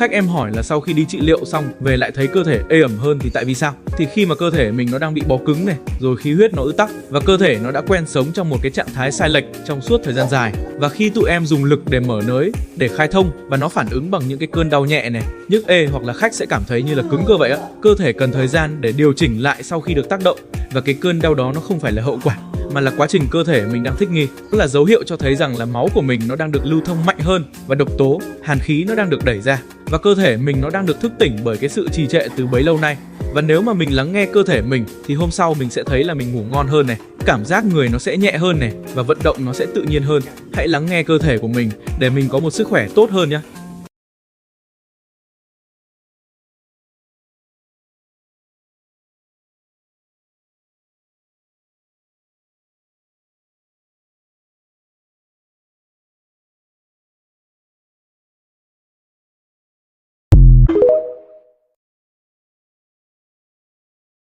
khách em hỏi là sau khi đi trị liệu xong về lại thấy cơ thể ê ẩm hơn thì tại vì sao? Thì khi mà cơ thể mình nó đang bị bó cứng này, rồi khí huyết nó ứ tắc và cơ thể nó đã quen sống trong một cái trạng thái sai lệch trong suốt thời gian dài. Và khi tụi em dùng lực để mở nới, để khai thông và nó phản ứng bằng những cái cơn đau nhẹ này, nhức ê hoặc là khách sẽ cảm thấy như là cứng cơ vậy á. Cơ thể cần thời gian để điều chỉnh lại sau khi được tác động, và cái cơn đau đó nó không phải là hậu quả mà là quá trình cơ thể mình đang thích nghi. Tức là dấu hiệu cho thấy rằng là máu của mình nó đang được lưu thông mạnh hơn và độc tố, hàn khí nó đang được đẩy ra và cơ thể mình nó đang được thức tỉnh bởi cái sự trì trệ từ bấy lâu nay. Và nếu mà mình lắng nghe cơ thể mình thì hôm sau mình sẽ thấy là mình ngủ ngon hơn này, cảm giác người nó sẽ nhẹ hơn này và vận động nó sẽ tự nhiên hơn. Hãy lắng nghe cơ thể của mình để mình có một sức khỏe tốt hơn nhé.